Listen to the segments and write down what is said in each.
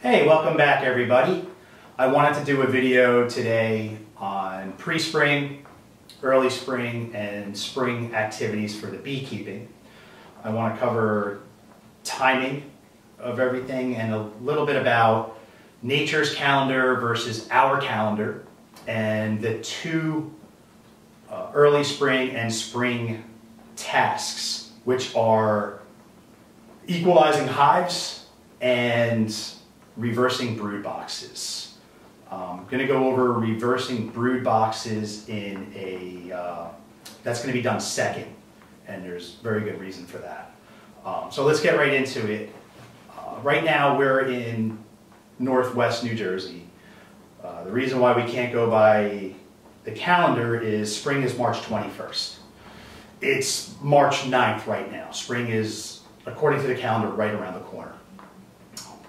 Hey, welcome back everybody. I wanted to do a video today on pre-spring, early spring, and spring activities for the beekeeping. I want to cover timing of everything and a little bit about nature's calendar versus our calendar and the two early spring and spring tasks, which are equalizing hives and reversing brood boxes. I'm going to go over reversing brood boxes in that's going to be done second, and there's very good reason for that. So let's get right into it. Right now we're in northwest New Jersey. The reason why we can't go by the calendar is spring is March 21st. It's March 9th right now. Spring is, according to the calendar, right around the corner.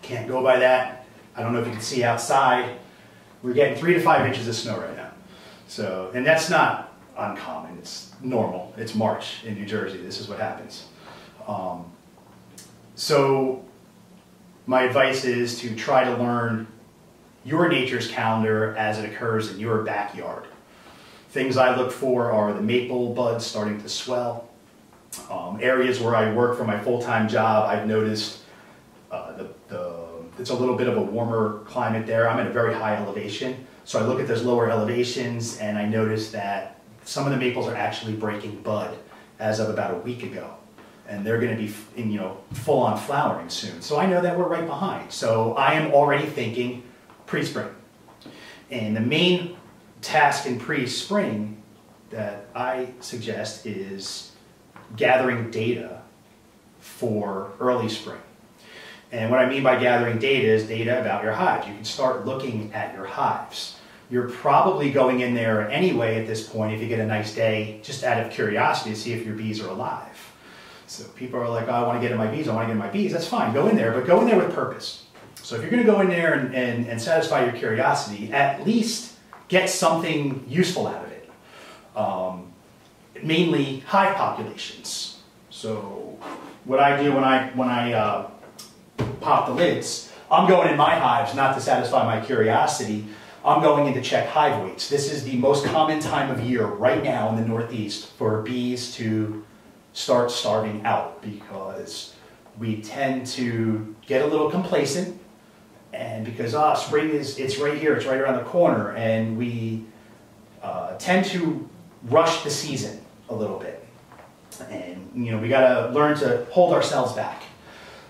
Can't go by that. I don't know if you can see outside. We're getting 3 to 5 inches of snow right now. So, and that's not uncommon. It's normal. It's March in New Jersey. This is what happens. So my advice is to try to learn your nature's calendar as it occurs in your backyard. Things I look for are the maple buds starting to swell. Areas where I work for my full-time job, I've noticed it's a little bit of a warmer climate there. I'm at a very high elevation, so I look at those lower elevations and I notice that some of the maples are actually breaking bud as of about a week ago, and they're going to be full-on flowering soon. So I know that we're right behind. So I am already thinking pre-spring, and the main task in pre-spring that I suggest is gathering data for early spring. And what I mean by gathering data is data about your hives. You can start looking at your hives. You're probably going in there anyway at this point if you get a nice day, just out of curiosity to see if your bees are alive. So people are like, oh, I want to get in my bees, I want to get in my bees. That's fine, go in there, but go in there with purpose. So if you're going to go in there and satisfy your curiosity, at least get something useful out of it. Mainly hive populations. So what I do when I pop the lids, I'm going in my hives not to satisfy my curiosity. I'm going in to check hive weights. This is the most common time of year right now in the Northeast for bees to start starving out, because we tend to get a little complacent, and because spring it's right here, it's right around the corner, and we tend to rush the season a little bit, and we got to learn to hold ourselves back.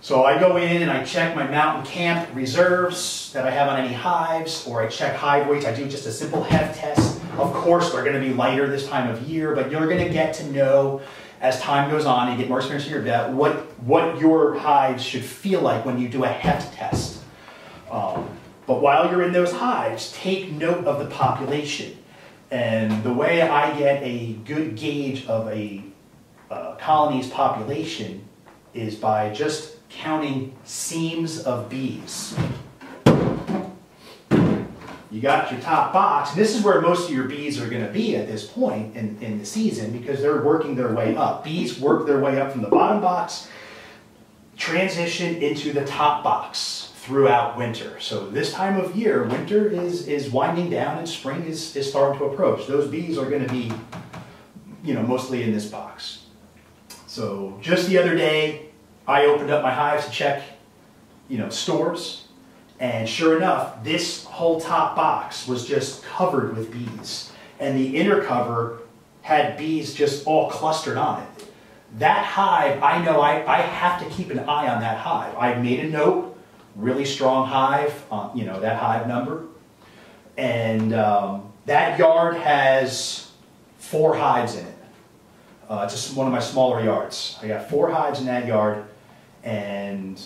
So I go in and I check my mountain camp reserves that I have on any hives, or I check hive weights. I do just a simple Hive test. Of course, they're going to be lighter this time of year, but you're going to get to know as time goes on and you get more experience in your vet what your hives should feel like when you do a Hive test. But while you're in those hives, take note of the population. And the way I get a good gauge of a colony's population is by just counting seams of bees. You got your top box, and this is where most of your bees are going to be at this point in the season, because they're working their way up. Bees work their way up from the bottom box, transition into the top box throughout winter. So this time of year, winter is winding down and spring is starting to approach. Those bees are going to be, mostly in this box. So just the other day, I opened up my hives to check, stores, and sure enough, this whole top box was just covered with bees, and the inner cover had bees just all clustered on it. That hive, I know I have to keep an eye on that hive. I made a note, really strong hive, that hive number, and that yard has 4 hives in it. It's just one of my smaller yards. I got 4 hives in that yard. And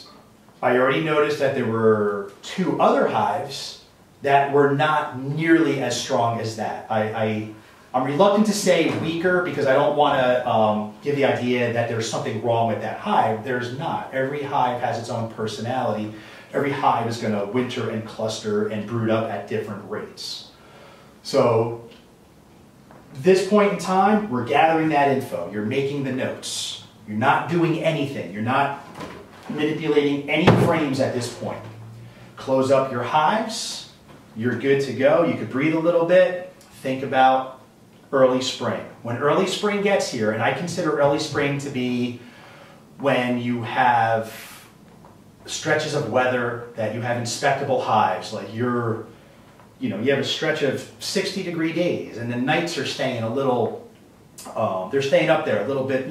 I already noticed that there were 2 other hives that were not nearly as strong as that. I'm reluctant to say weaker, because I don't want to give the idea that there's something wrong with that hive. There's not. Every hive has its own personality. Every hive is going to winter and cluster and brood up at different rates. So this point in time, we're gathering that info. You're making the notes. You're not doing anything. You're not manipulating any frames at this point. close up your hives, you're good to go. You could breathe a little bit. Think about early spring. When early spring gets here, and I consider early spring to be when you have stretches of weather that you have inspectable hives, like you have a stretch of 60-degree days, and the nights are staying a little, they're staying up there a little bit,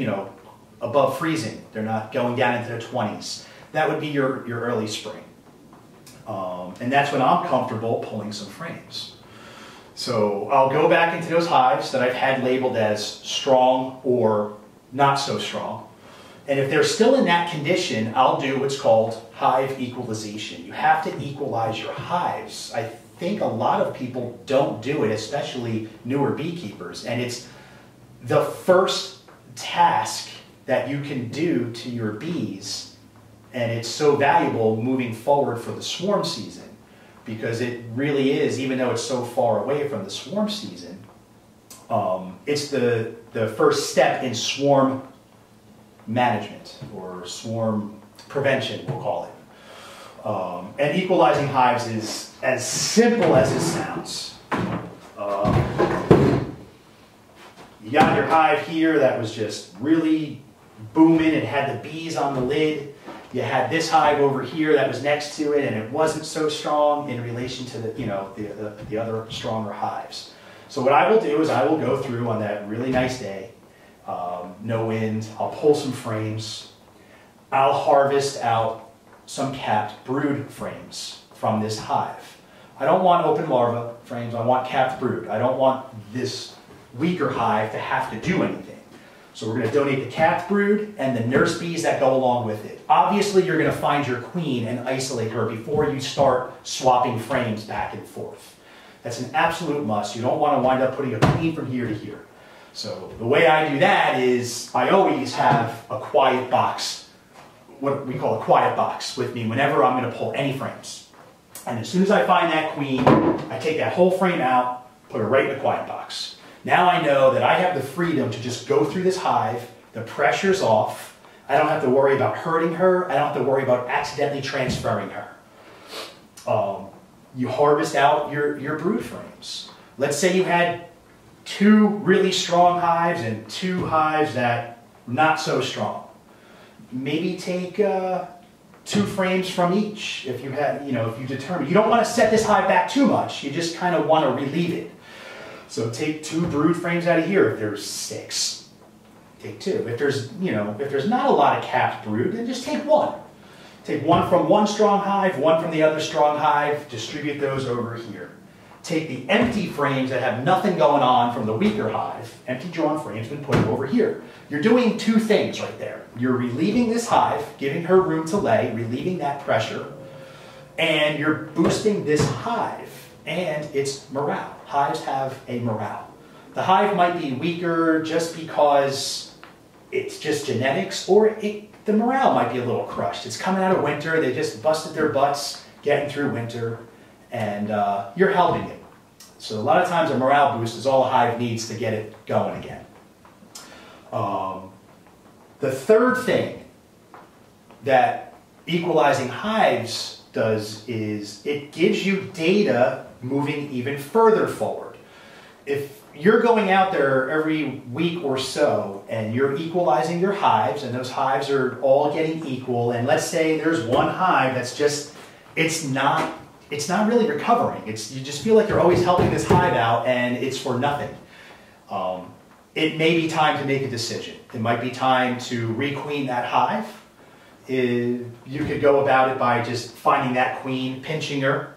above freezing. They're not going down into the 20s. That would be your early spring. And that's when I'm comfortable pulling some frames. So I'll go back into those hives that I've had labeled as strong or not so strong. And if they're still in that condition, I'll do what's called hive equalization. You have to equalize your hives. I think a lot of people don't do it, especially newer beekeepers. And it's the first task that you can do to your bees. And it's so valuable moving forward for the swarm season, because it really is, even though it's so far away from the swarm season, it's the first step in swarm management, or swarm prevention, we'll call it. And equalizing hives is as simple as it sounds. You got your hive here that was just really booming and had the bees on the lid. You had this hive over here that was next to it, and it wasn't so strong in relation to the other stronger hives. So what I will do is I will go through on that really nice day, no wind, I'll pull some frames, I'll harvest out some capped brood frames from this hive. I don't want open larva frames, I want capped brood. I don't want this weaker hive to have to do anything. So we're going to donate the capped brood and the nurse bees that go along with it. Obviously, you're going to find your queen and isolate her before you start swapping frames back and forth. That's an absolute must. You don't want to wind up putting a queen from here to here. So the way I do that is I always have a quiet box, what we call a quiet box, with me whenever I'm going to pull any frames. And as soon as I find that queen, I take that whole frame out, put her right in the quiet box. Now I know that I have the freedom to just go through this hive, the pressure's off, I don't have to worry about hurting her, I don't have to worry about accidentally transferring her. You harvest out your brood frames. Let's say you had 2 really strong hives and 2 hives that not so strong. Maybe take 2 frames from each if you had, if you determine. You don't want to set this hive back too much, you just kind of want to relieve it. So take 2 brood frames out of here. If there's 6, take 2. If there's not a lot of capped brood, then just take 1. Take 1 from one strong hive, 1 from the other strong hive, distribute those over here. Take the empty frames that have nothing going on from the weaker hive, empty drawn frames, and put them over here. You're doing 2 things right there. You're relieving this hive, giving her room to lay, relieving that pressure, and you're boosting this hive and its morale. Hives have a morale. The hive might be weaker just because it's just genetics, or the morale might be a little crushed. It's coming out of winter, they just busted their butts getting through winter, and you're helping it. So a lot of times a morale boost is all a hive needs to get it going again. The third thing that equalizing hives does is it gives you data moving even further forward. If you're going out there every week or so and you're equalizing your hives, and those hives are all getting equal, and let's say there's one hive that's just, it's not really recovering. You just feel like you're always helping this hive out and it's for nothing. It may be time to make a decision. It might be time to requeen that hive. You could go about it by just finding that queen, pinching her,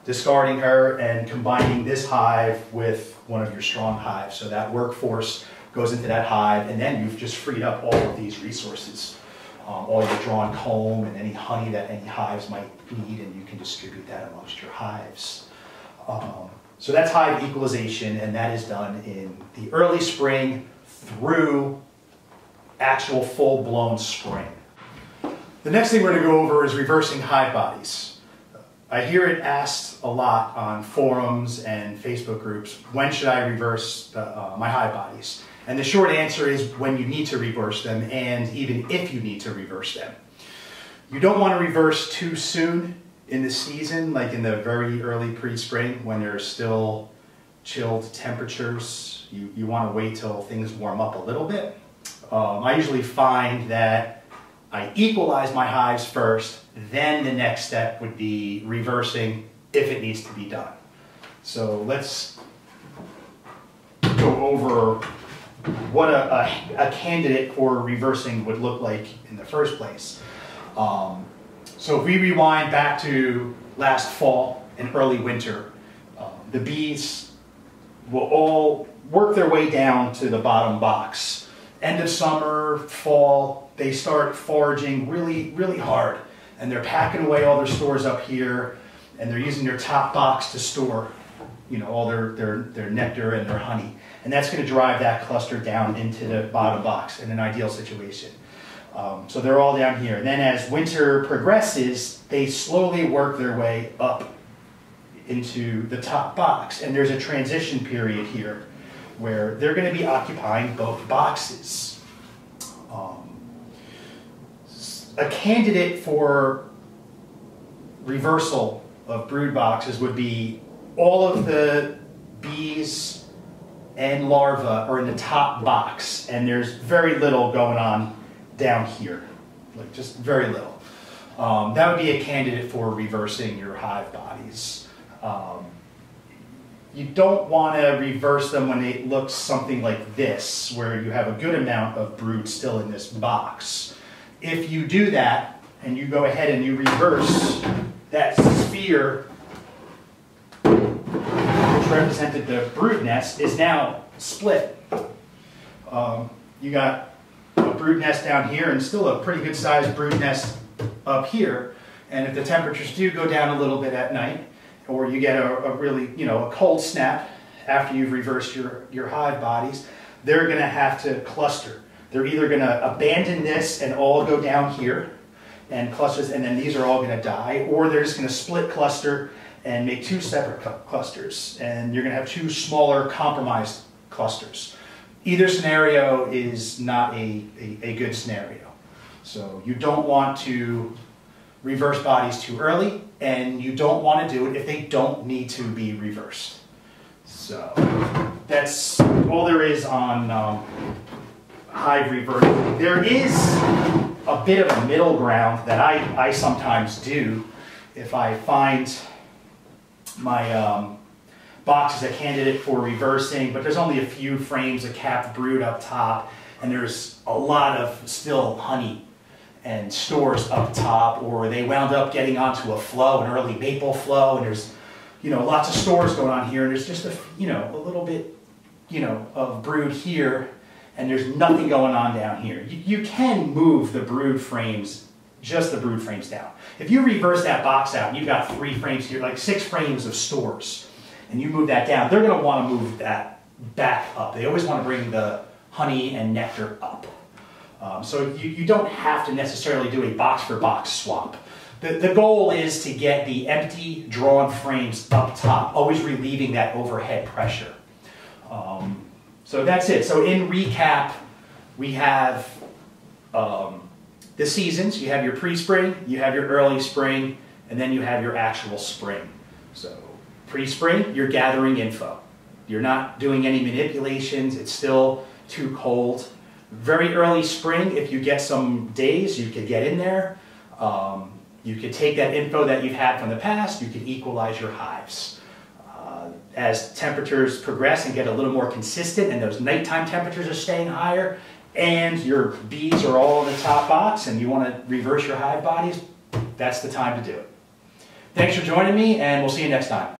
discarding her, and combining this hive with one of your strong hives. So that workforce goes into that hive, and then you've just freed up all of these resources. All your drawn comb and any honey that any hives might need, and you can distribute that amongst your hives. So that's hive equalization, and that is done in the early spring through actual full-blown spring. The next thing we're going to go over is reversing hive bodies. I hear it asked a lot on forums and Facebook groups, when should I reverse my hive bodies? And the short answer is when you need to reverse them, and even if you need to reverse them. You don't want to reverse too soon. in the season, like in the very early pre-spring when there's still chilled temperatures, you want to wait till things warm up a little bit. I usually find that I equalize my hives first, then the next step would be reversing if it needs to be done. So let's go over what a candidate for reversing would look like in the first place. So if we rewind back to last fall and early winter, the bees will all work their way down to the bottom box. End of summer, fall, they start foraging really, really hard. And they're packing away all their stores up here, and they're using their top box to store, you know, all their nectar and their honey. And that's going to drive that cluster down into the bottom box in an ideal situation. So they're all down here. And then as winter progresses, they slowly work their way up into the top box. And there's a transition period here where they're going to be occupying both boxes. A candidate for reversal of brood boxes would be all of the bees and larvae are in the top box, and there's very little going on down here, like just very little. That would be a candidate for reversing your hive bodies. You don't want to reverse them when it looks something like this, where you have a good amount of brood still in this box. If you do that, and you go ahead and you reverse that sphere, which represented the brood nest, is now split. You got a brood nest down here and still a pretty good sized brood nest up here. And if the temperatures do go down a little bit at night, or you get a really, you know, a cold snap after you've reversed your hive bodies, they're going to have to cluster. They're either going to abandon this and all go down here and clusters, and then these are all going to die, or they're just going to split cluster and make two separate clusters, and you're going to have two smaller compromised clusters. Either scenario is not a good scenario. So you don't want to reverse bodies too early, and you don't want to do it if they don't need to be reversed. So that's all there is on hive reversing. There is a bit of a middle ground that I sometimes do if I find my box is a candidate for reversing, but there's only a few frames of capped brood up top, and there's a lot of still honey and stores up top, or they wound up getting onto a flow, an early maple flow, and there's, you know, lots of stores going on here, and there's just a, you know, a little bit, you know, of brood here, and there's nothing going on down here. You can move the brood frames, just the brood frames down. If you reverse that box out and you've got 3 frames here, like 6 frames of stores, and you move that down, they're going to want to move that back up. They always want to bring the honey and nectar up. So you don't have to necessarily do a box for box swap. The goal is to get the empty drawn frames up top, always relieving that overhead pressure. So that's it. So in recap, we have the seasons. You have your pre-spring, you have your early spring, and then you have your actual spring. So pre-spring, you're gathering info. You're not doing any manipulations. It's still too cold. Very early spring, if you get some days, you could get in there. You could take that info that you've had from the past, you could equalize your hives. As temperatures progress and get a little more consistent, and those nighttime temperatures are staying higher, and your bees are all in the top box, and you want to reverse your hive bodies, that's the time to do it. Thanks for joining me, and we'll see you next time.